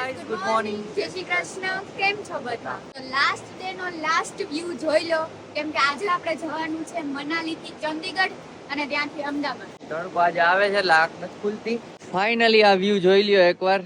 Guys, good morning. જય શ્રી કૃષ્ણ. કેમ છો બધા? તો લાસ્ટ ડે નો લાસ્ટ વ્યૂ જોઈ લો, કેમ કે આજે આપણે જવાનું છે મનાલી થી ચંદીગઢ અને ત્યાંથી અમદાવાદ. તડકો આજે આવે છે, લાખ નથી ખુલતી. ફાઇનલી આ વ્યૂ જોઈ લ્યો એકવાર.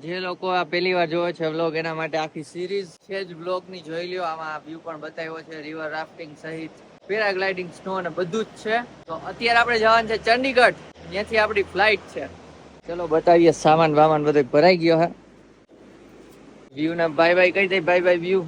જે લોકો આ પહેલી વાર જોવે છે વ્લોગ, એના માટે આખી સિરીઝ છે જ વ્લોગ ની જોઈ લ્યો. આમાં વ્યૂ પણ બતાવ્યો છે, રિવર રાફ્ટિંગ સહિત પેરાગ્લાઇડિંગ, સ્નો અને બધું જ છે. તો અત્યારે આપણે જવાનું છે ચંદીગઢ, ત્યાંથી આપણી ફ્લાઇટ છે. ચલો બતાવીએ. સામાન વામાન બધો ભરાઈ ગયો હે. વ્યૂ ના બાય બાય કહી દે. Bye bye view.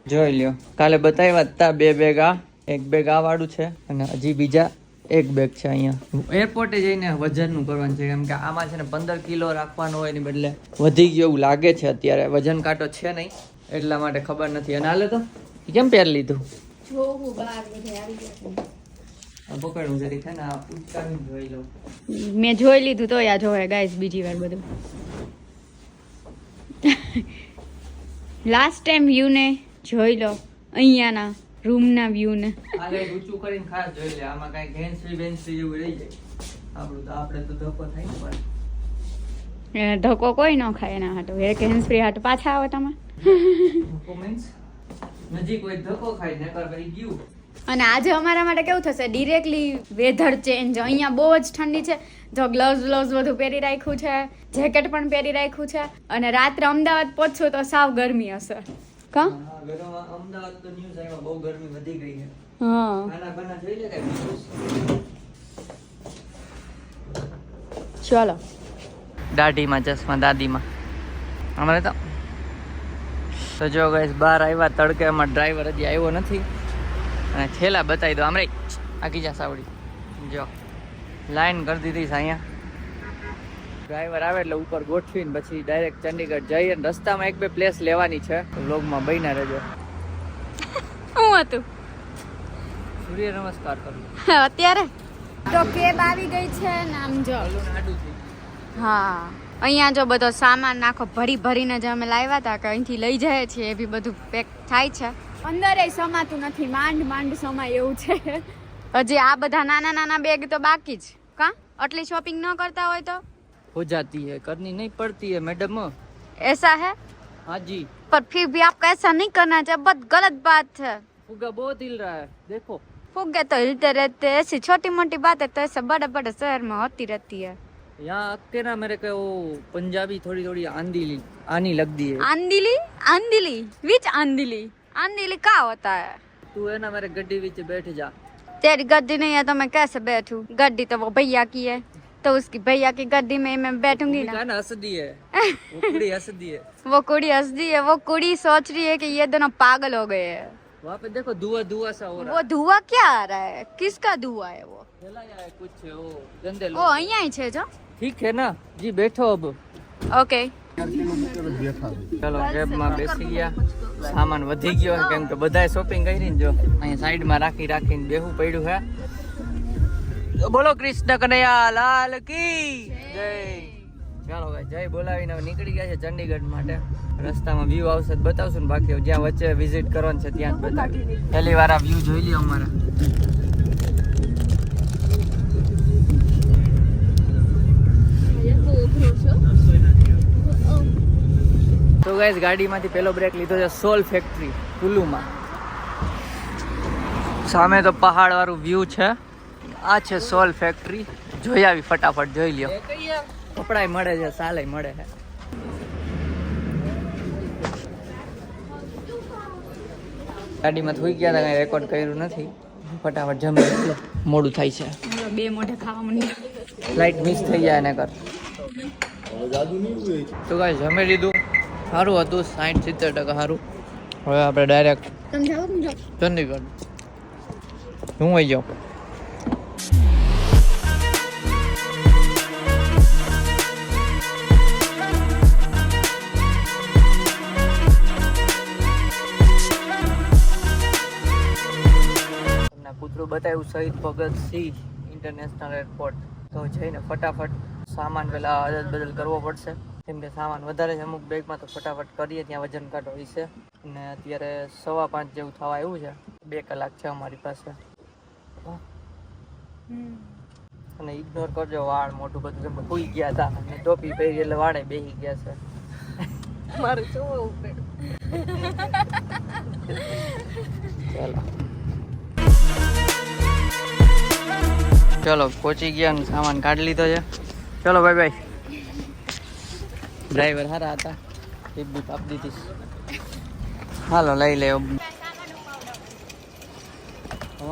જોઈ લ્યો, કાલે બતાવ્યા હતા 2 બેગ આ, 1 બેગ આ વાળું છે અને હજી બીજા 1 બેગ છે. અહીંયા એરપોર્ટે જઈને વજનનું કરવાનું છે, કેમ કે આમાં છે ને 15 કિલો રાખવાનું હોય, એની બદલે વધી ગયું એવું લાગે છે. અત્યારે વજન કાંટો છે નહીં, એટલા માટે ખબર નથી. અને હાલે તો કેમ પહેર લીધું? જોવું બહાર બધે આવી ગયા. પકડવું જરી છે ને, ઉચકાવીને જોઈ લઉં. મેં જોઈ લીધું તો યા જોવે ગાઈસ બીજી વાર બધું. લાસ્ટ ટાઈમ વ્યૂ ને જોઈ લો, અહીંયાના રૂમ ના વ્યૂ ને. આલે ઊંચું કરીને ખાસ જોઈ લે. આમાં કઈ ગેન્સી બેન્સી જેવું રહી જાય આપણું, તો આપણે તો ધક્કો થાય ને. પણ ધક્કો કોઈ ન ખાય એના હાટો. એક હેન્ડ ફ્રી હાટો પાછા આવે તમે. ધક્કો મીન્સ નજીક કોઈ ધક્કો ખાય ને કર કરી ગયું. અને આજે અમારા માટે કેવું થશે, ડિરેક્ટલી વેધર ચેન્જ. અહીંયા બહુ જ ઠંડી છે, જો ગ્લવ્સ બધું પહેરી રાખ્યું છે, જેકેટ પણ પહેરી રાખ્યું છે. અને રાત્રે અમદાવાદ પહોંચશું તો સાવ ગરમી હશે. કા અમદાવાદ તો ન્યૂઝ આવ્યા બહુ ગરમી વધી ગઈ છે. હા, ખાના બના જોઈ લે કઈ. ચલો. દાઢીમાં ચશ્મા દાદીમાં અમારે તો જો ગાઈસ બહાર આવ્યા તડકેમાં. ડ્રાઈવર હજી આવ્યો નથી અને છેલ્લા બતાવી દો. આમરે આખી જા સાવડી જો લાઈન કરી દીધી છે અહીંયા. ડ્રાઈવર આવે એટલે ઉપર ગોઠવીને પછી ડાયરેક્ટ ચંદીગઢ જઈએ. રસ્તામાં 1-2 પ્લેસ લેવાની છે, વ્લોગમાં બન્યા રહેજો. શું હતું? સૂર્ય નમસ્કાર કરું અત્યારે તો કેબ આવી ગઈ છે ને. આમ જો હા, અહીંયા જો બધો સામાન નાખો ભરી ભરીને જે અમે લાવ્યા હતા કે અહીંથી લઈ જાય છે, એ બી બધું પેક થાય છે. અંદરે સમાતું નથી, માંડ સમાય એવું છે. હજી આ બધા નાના નાના બેગ તો બાકી જ. કા આટલી શોપિંગ ન કરતા હોય તો हो जाती है, करनी नहीं पड़ती है मैडम. ऐसा है? हाँ जी. पर फिर भी आपको ऐसा नहीं करना चाहिए, बहुत गलत बात है. फुग्गा बहुत हिल रहा है, देखो. फुग्गे तो हिलते रहते हैं, ऐसी छोटी मोटी बातें तो ऐसे बड़े बड़े शहर में होती रहती है. यहाँ आके ना मेरे को वो पंजाबी थोड़ी थोड़ी आनी लगती है. आंधीली विच आंधीली क्या होता है? तू है ना मेरे गड्डी बीच बैठ जा. तेरी गड्डी नहीं है तो मैं कैसे बैठूं? गड्डी तो वो भैया की है, तो उसकी भैया की गड्डी में मैं बैठूंगी ना. हंस दी है वो कुड़ी, हंस दी है वो कुड़ी हंस दी है. वो कुड़ी सोच रही है कि ये दोनों पागल हो गए हैं. वहाँ पे देखो धुआं सा हो रहा है. वो धुआं क्या आ रहा है? किसका धुआं है वो? जलाया है कुछ वो गंदे वो लोग. અહીંયા ही છે જો. ठीक है ना जी, बैठो अब. ओके. ચલો કેબમાં બેસી ગયા. સામાન વધી ગયો કેમ કે બધાએ શોપિંગ કરી ને જો અહીંયા સાઈડમાં રાખીને બેહું પડ્યું છે. બોલો કૃષ્ણ કનૈયા લાલ કી જય. ચાલો ભાઈ જય બોલાવીને નીકળી ગયા છે ચંદીગઢ માટે. રસ્તામાં વ્યૂ આવશે તો બતાવશું ને, બાકી જ્યાં વચ્ચે વિઝિટ કરવાનું છે ત્યાં જ બતાવીએ. પહેલી વાર આ વ્યૂ જોઈ લ્યો અમારા. તો ગાઈસ ગાડીમાંથી પેલો બ્રેક લીધો છે સોલ ફેક્ટરી કુલુમાં. સામે તો પહાડ વાળું વ્યૂ છે. આ છે સોલ ફેક્ટરી. જોઈ આવી ફટાફટ, જોઈ લ્યો. કપડાય મળે છે, સાલે મળે છે. ગાડીમાં થોઈ ગયા હતા, કઈ રેકોર્ડ કર્યું નથી. ફટાફટ જમે એટલે મોડું થાય છે. બે મોઢે ખાવા માંડ્યા. ફ્લાઇટ મિસ થઈ જાય એને કર. તો ગાઈસ જમી લીધું. સારું હતું, 60-70% સારું. હવે આપણે ડાયરેક્ટ ચંદીગઢ. હું આવી જાઉં. તમને કૂતરું બતાવ્યું શહીદ ભગતસિંહ ઇન્ટરનેશનલ એરપોર્ટ. તો જઈને ફટાફટ સામાન પેલા અદલ બદલ કરવો પડશે, કેમ કે સામાન વધારે છે અમુક બેગમાં. તો ફટાફટ કરીએ, ત્યાં વજન કાઢો છે. અને અત્યારે 5:15 જેવું થવા આવ્યું છે. 2 કલાક છે અમારી પાસે. અને ઇગ્નોર કરજો વાળ મોટું બધું. સુઈ ગયા હતા અને ટોપી પહેરી એટલે વાળે બેસી ગયા છે. મારું જોવું પડે. ચલો પહોંચી ગયા ને સામાન કાઢી લીધો છે. ચલો બાય બાય. ડ્રાઈવર સારા હતા, ટીપ બીપ આપી દીધી. હાલો લઈ લે.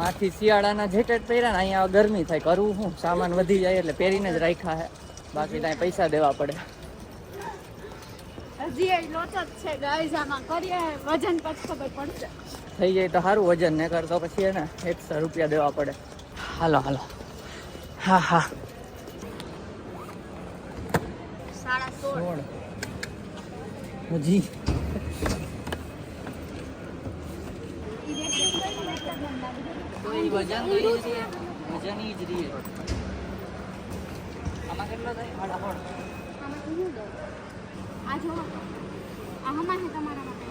આથી શિયાળાના જેકેટ પહેર્યા ને અહીંયા ગરમી થાય, કરવું શું, સામાન વધી જાય એટલે પહેરીને જ રાખ્યા છે, બાકી ત્યાં પૈસા દેવા પડે. હજી એ લોચો જ છે ગાઈસ, આમાં કરીએ વજન પછી ખબર પડશે. થઈ જાય તો સારું, વજન ને કરતો પછી એને એક્સ્ટ્રા રૂપિયા દેવા પડે. હાલો હાલો. હા હા 16.5 હજી વજન ઈ જ રહે. આમાં કેટલો થાય? આમાં તો હું દઉં આ જો આ હમણાં છે તમારા માટે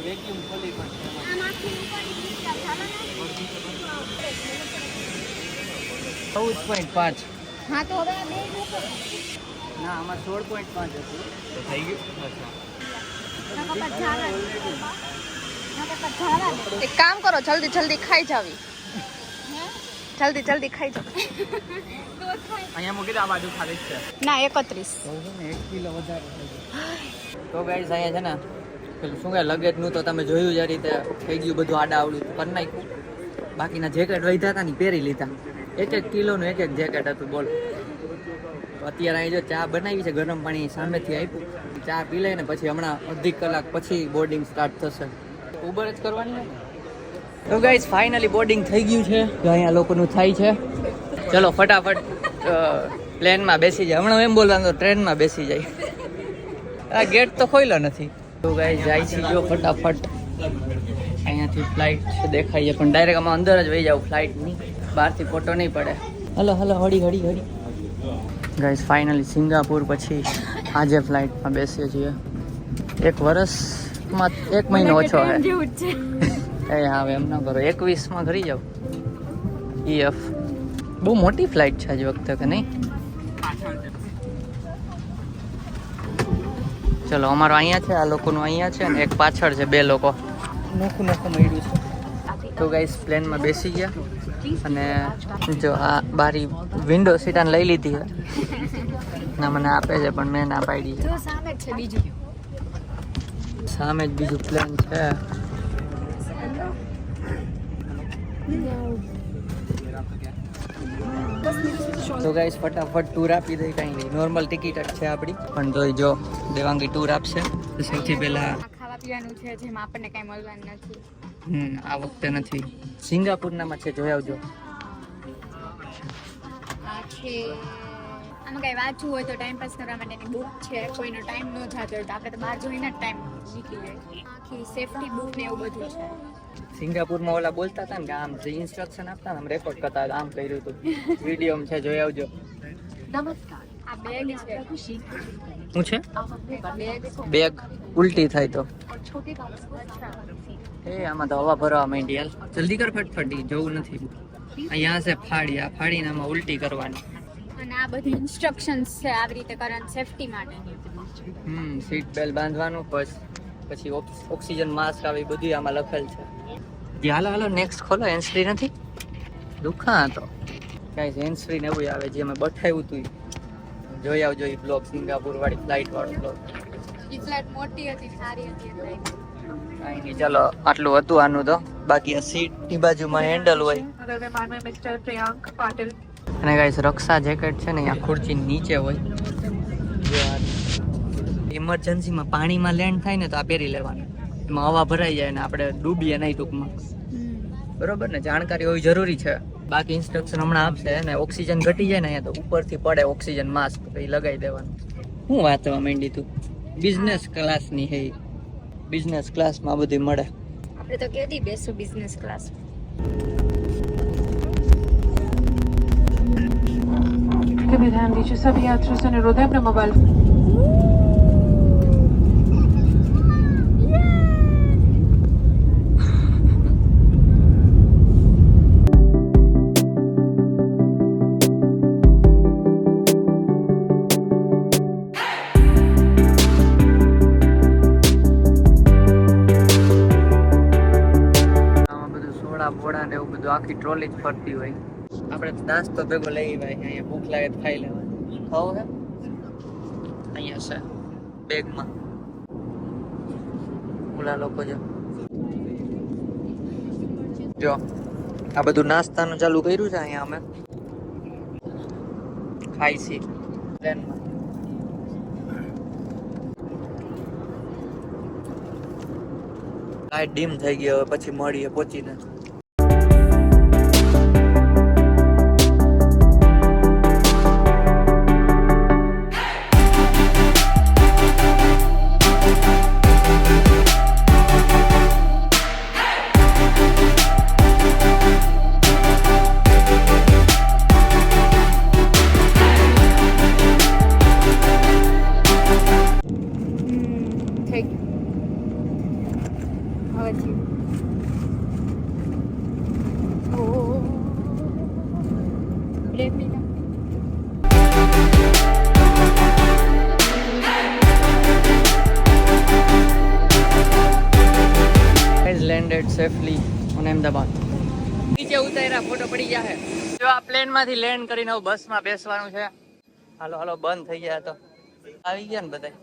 વેક્યુમ ખોલી પણ આમાંથી ઉપર ચાલ ચાલો ને 14.5. હા તો હવે આ બે મૂકો ના આમાં 16.5 હતું તો થઈ ગયું. નકર જાવા દે. એક કામ કરો, જલ્દી જલ્દી ખાઈ જાવી. જલ્દી જલ્દી ખાઈ જાવ. અહીંયા મૂકી દે, આ બાજુ ખાલી જ છે. ના 31 1 કિલો વધારે તો ગાઈસ અહીંયા છે ને પેલું શું કહે લગેજ નું તો તમે જોયું જ રીતે થઈ ગયું બધું આડા આવડું કરી નાખ્યું. બાકીના જેકેટ વધ્યા હતા ને પહેરી લીધા. 1 કિલોનું એક જેકેટ હતું. બોલ અત્યારે અહીં જો ચા બનાવી છે, ગરમ પાણી સામેથી આપ્યું, ચા પી લઈને પછી હમણાં અડધી કલાક પછી બોર્ડિંગ સ્ટાર્ટ થશે. ઉબર જ કરવાની ને. તો ગાઈસ ફાઇનલી બોર્ડિંગ થઈ ગયું છે. અહીંયા લોકોનું થાય છે. ચલો ફટાફટ પ્લેનમાં બેસી જાય. હમણાં એમ બોલવાનું તો ટ્રેનમાં બેસી જાય. આ ગેટ તો ખોલ્યો નથી. તો ગાઈસ જાય છે જો ફટાફટ. અહીંયાથી ફ્લાઇટ દેખાય છે પણ ડાયરેક્ટ આમાં અંદર જ વહી જાવ ફ્લાઇટની, બહારથી ફોટો નહીં પડે. હલો હલો હળી હળી હળી. ગાઈસ ફાઇનલી સિંગાપુર પછી આજે ફ્લાઇટમાં બેસીએ છીએ. 1 વર્ષમાં 1 મહિનો ઓછો છે. એ હા એમ ના કરો, 21માં ઘરી જાવ. EF બહુ મોટી ફ્લાઇટ છે આજે વખતે કે નહીં. ચલો અમારો અહીંયા છે, આ લોકોનું અહીંયા છે અને એક પાછળ છે. 2 લોકો નોખું નોખું મળ્યું છે. તો ગાઈસ પ્લેનમાં બેસી ગયા અને જો આ બારી વિન્ડો સીટ લઈ લીધી છે. ના મને આપે છે પણ મેં ના પાડી છે. સામે જ છે બીજું, સામે જ બીજું પ્લેન છે. તો ગાઈસ ફટાફટ ટૂર આપી દઈ. કાંઈ નહીં, નોર્મલ ટિકિટ જ છે આપણી, પણ તોય જો દેવાંગી ટૂર આપશે તો સૌથી પહેલા ખાવા પીવાનું છે જેમાં આપણને કઈ મળવાનું નથી. આ વખતે નથી, સિંગાપુરનામાં છે, જોઈ આવજો. આ છે આમાં કઈ વાંચવું હોય તો ટાઈમ પાસ કરવા માટેની બુક છે. કોઈનો ટાઈમ ન થતો હોય તો આપણે તો બહાર જોઈને જ ટાઈમ નીકળી જાય. આખી સેફટી બુક ને એવું બધું છે. સિંગાપુરમાં ઓલા બોલતા હતા ને કે આમ જે ઇન્સ્ટ્રક્શન આપતા ને આમ રેકોર્ડ કરતા હતા, આમ કર્યું હતું. વિડીયો છે, જોઈ આવજો. આ બેગ છે. શું છે? બેગ બેગ ઉલટી થાય તો એ આમાં તો હવા ભરવા માંડી. હાલ જલ્દી કર ફટફટી, જવું નથી. અહીંયા છે ફાડી, આ ફાડીને આમાં ઉલટી કરવાની. અને આ બધી ઇન્સ્ટ્રક્શન્સ છે આવી રીતે કરવાની સેફટી માટેની. સીટ બેલ્ટ બાંધવાનું, પછી ઓક્સિજન માસ્ક આવે, બધું આમાં લખેલ છે. હાલો હાલો નેક્સ્ટ ખોલો. હેન્ડ ફ્રી નથી, દુખા તો ગાઈસ હેન્ડ ફ્રી ને એવું આવે જે અમે બતાવ્યું હતું. જોઈ આવજો એ બ્લોગ, સિંગાપુર વાળી ફ્લાઇટ વાળો બ્લોગ. ઈ ફ્લાઇટ મોટી હતી, સારી હતી એટલે. કાંઈ નહીં, ચલો આટલું હતું આનું તો. બાકી આ સીટની બાજુમાં હેન્ડલ હોય. અને ગાઈસ રક્ષા જેકેટ છે ને આ ખુરચી નીચે હોય. જો આ ઇમરજન્સીમાં પાણીમાં લેન્ડ થાય ને તો આ પહેરી લેવાનું. એમાં હવા ભરાઈ જાય ને આપણે ડૂબીએ નહીં ટૂંકમાં. બરોબર ને, જાણકારી હોવી જરૂરી છે. બાકી ઇન્સ્ટ્રક્શન હમણાં આપશે ને ઓક્સિજન ઘટી જાય ને અહીંયા તો ઉપરથી પડે ઓક્સિજન માસ્ક, તો એ લગાવી દેવાનું. શું વાંચવા માંડી તું? બિઝનેસ ક્લાસની હે, બિઝનેસ ક્લાસમાં બધી મળે. આપણે તો કેદી બેસું બિઝનેસ ક્લાસ. कृपया ध्यान दीजिए सभी यात्रियों से अनुरोध है अपना मोबाइल બધું આખી ટ્રોલી જ ફરતી હોય. આપણે નાસ્તો ભેગો લઈ ભાઈ, અહીંયા ભૂખ લાગે તો ખાઈ લેવાનું. ખાવું છે અહીંયા છે બેગમાં. ઓલા લોકો જો આ બધું નાસ્તાનું ચાલુ કર્યું છે અહીંયા અમે ખાઈ છીએ ટ્રેનમાં. લાઈટ ડીમ થઈ ગઈ, હવે પછી મળીએ પહોંચીને. Landed safely on Ahmedabad. નીચે ઉતાર્યા, ફોટો પડી ગયા છે. જો આ પ્લેન માંથી લેન્ડ કરીને બસમાં બેસવાનું છે. હાલો હાલો, બંધ થઈ ગયા તો આવી ગયા ને બધા.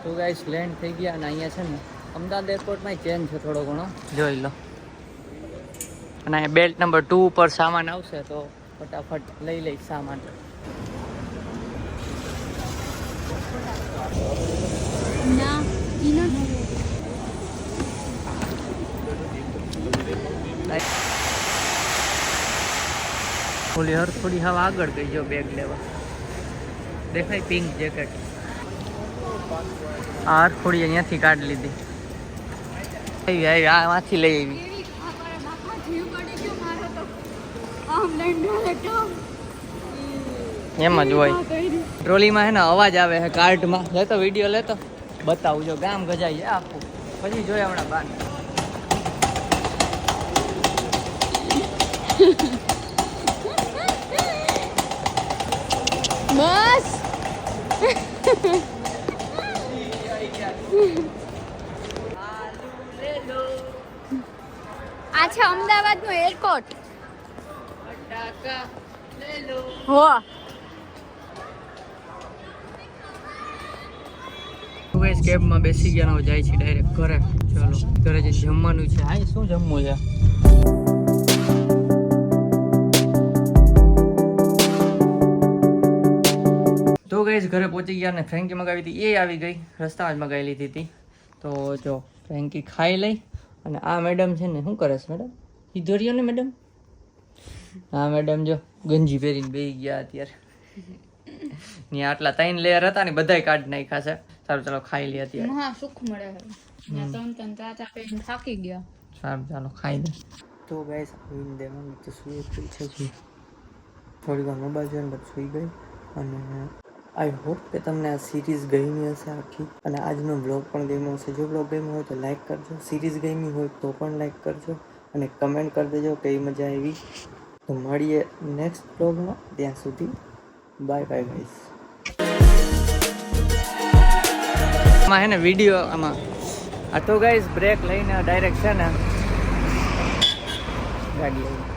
તો ગાઈસ લેન્ડ થઈ ગયા અને અહીંયા છે ને અમદાવાદ એરપોર્ટમાં ચેન્જ છે થોડો ઘણો, જોઈ લો. અને અહીંયા બેલ્ટ નંબર 2 ઉપર સામાન આવશે તો ફટાફટ લઈ લઈશ સામાન. ના ઈનો ઓલી હર થોડી હવે આગળ ગઈ જો બેગ લેવા. દેખાય પિંક જેકેટ. આ હર થોડી અહીંયાથી કાઢી લીધી. આવી આવી આમાંથી લઈ આવી. એમ જ હોય. ટ્રોલીમાં હે ને અવાજ આવે છે કાર્ડમાં. લેતો વિડીયો લેતો બતાવું જો ગામ ગજાઈ જાય આખું. પછી જોયા હમણાં બાર. બસ આ છે અમદાવાદ નું એરપોર્ટ. હો ગાઈસ કેબમાં બેસી ગયા ને જાય છે ડાયરેક્ટ ઘરે. ચાલો ઘરે જઈને જમવાનું છે. આ શું જમવું છે? તો ગાઈસ ઘરે પહોંચી ગયા ને ફ્રેન્કી મગાવી હતી એ આવી ગઈ. રસ્તામાં જ મગાવી લીધી હતી. તો જો ફ્રેન્કી ખાઈ લઈ. અને આ મેડમ છે ને શું કરે છે મેડમ? ઈધર રહ્યો ને મેડમ. હા મેડમ જો ગંજી પહેરીને બેસી ગયા અત્યારે. ને આટલા 3 લેયર હતા ને બધાય કાઢી નાખ્યા છે. સારું ચાલો ખાઈ લે અત્યારે. હા સુખ મળે છે. ત્યાં ત્રણ ચાચા પેન થાકી ગયા. સારું ચાલો ખાઈ લે. તો ગાઈસ આવીને દેવાનું તો સુઈ ગઈ છે જી. થોડી વાર મોબાઈલ જોઈને પછી સુઈ ગઈ. અને આઈ હોપ કે તમને આ સિરીઝ ગમી હશે આખી. અને આજનો બ્લોગ પણ ગમ્યો હશે. જો બ્લોગ ગમ્યો હોય તો લાઈક કરજો. સિરીઝ ગમી હોય તો પણ લાઈક કરજો. અને કમેન્ટ કરી દેજો કઈ મજા આવી. તો મળીએ નેક્સ્ટ બ્લોગમાં. ત્યાં સુધી બાય બાય ગાઈસ. આમાં હે ને વિડીયો આમાં આ તો ગાઈસ બ્રેક લઈને ડાયરેક્ટ છે ને ગાડી આવી.